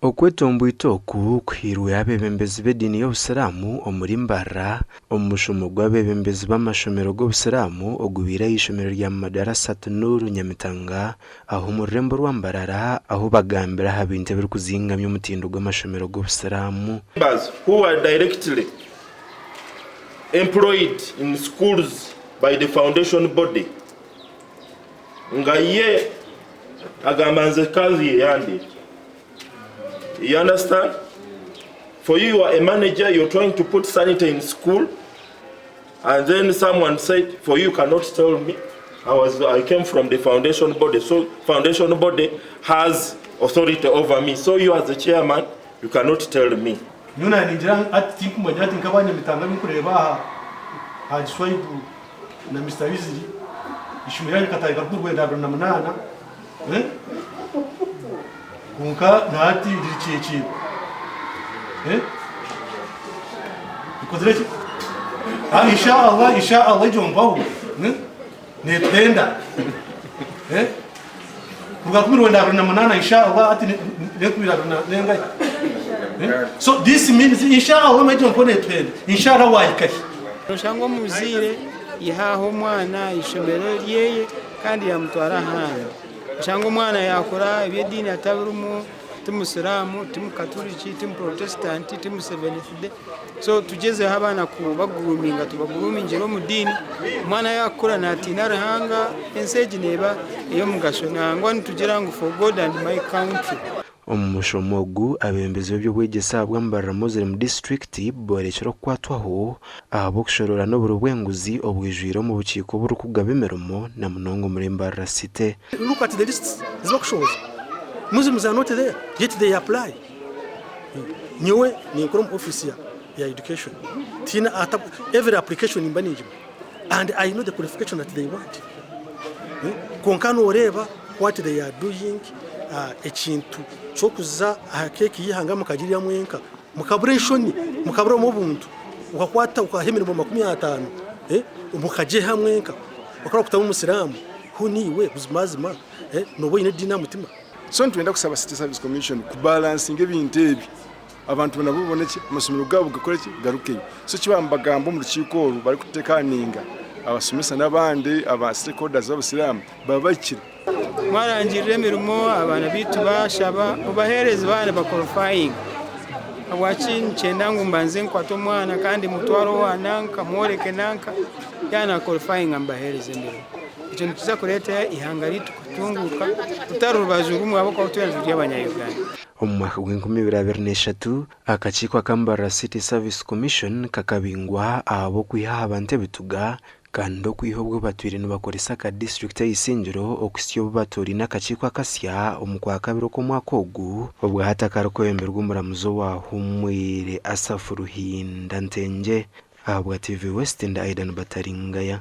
Okwetombo oku kwirwe abebembezi b'edini y'Obusiramu omuri Mbarara omushomo gw'abebembezi b'amashomero g'Obusiramu ogubira ishomero rya Madarasa Nuru Nyamitanga aho mu rurembo rwa Mbarara aho bagambira habinte biri kuzingamya omutindo gw'amashomero g'Obusiramu. Members who are directly employed in schools by the foundation body nga ye agambanze kazi yandi. You understand? For you are a manager, you're trying to put sanitary in school, and then someone said, for you cannot tell me. I came from the foundation body, so foundation body has authority over me. So you as the chairman, you cannot tell me. Nuna ninjira ati kumanya ati nkabanye mitanga bikureba hajiswaibu na Mr. Wiziri ishumira kataika kurwenda na munana kunka nati dirichechi ikozereki insha Allah jombaho ne tenda kuga kurwenda na munana insha Allah ati ne kubira na nenga. So this means insha Allah majombo ne tenda insha Allah waikashi Noshango muzire ihaho mwana ishomero ryeye kandi yamutwara hano. Shango mwana yakora ebyedini atabirumu timusiramu timukatoliki timprotestanti timuseventh day. So tugeze habana kubaguruminga tubagurumingiro mu dini mwana yakora natinara hanga enseji neba iyo mugashona ngwa nitugira ngo for God and my country. Omushomogu abembezi by'obwegesa bwa Mbarara Muslim District borekero kwatwaho abokushorora n'oburubwenguzi obwijwiro mu bukiko burukugaba emirimo na munongo muri Mbarara City. Look at the list shows. Muslims are not there, yet they apply. Nyewe ni from officer ya education. Tina every application in Banijim. And I know the qualification that they want. Konkano oreba what they are doing ekintu chokuza akeki yihanga mukagirira mwenka mukabreshoni mukabro mu buntu ukakwata ukahemerwa 50 mukaje hamwenka bakora kutamu musiramu huniwe buzimazima nobo ine dina mutima. So ntwenda kusaba City Service Commission ku balancing ebintu ebi abantu nabo boneke amasomero gabo gakoreki garuke so kibambagambo mu rukiko bari kutekaninga abasomesa n'abandi aba stakeholders b'Abasilamu babakira Marangirire mirimo abana bitu bashaba ubahereza bana ba qualifying abwachin chenda ngumbanze nkwato mwana kandi mutwaro wananka moreke nanka yana qualifying ambahereza mirimo icyo ntiza kureta ihangari tukutunguka utarubajuru abako tuyanzu y'abanyayuganda. Omu mwaka w'2023 akakiko akambara City Service Commission kakabingwa abo kwiha abante bituga kando kwihobwe batwire nubakoresa ka district y'Isingiro okusyo batori nakakiko akasya omukwa kabiro ko mwaka ogu obwa hatakarako emberwa umuramuzo wa humwire Asafu Ruhinda Ntenje abwa TV West and Aidan Bataringaya.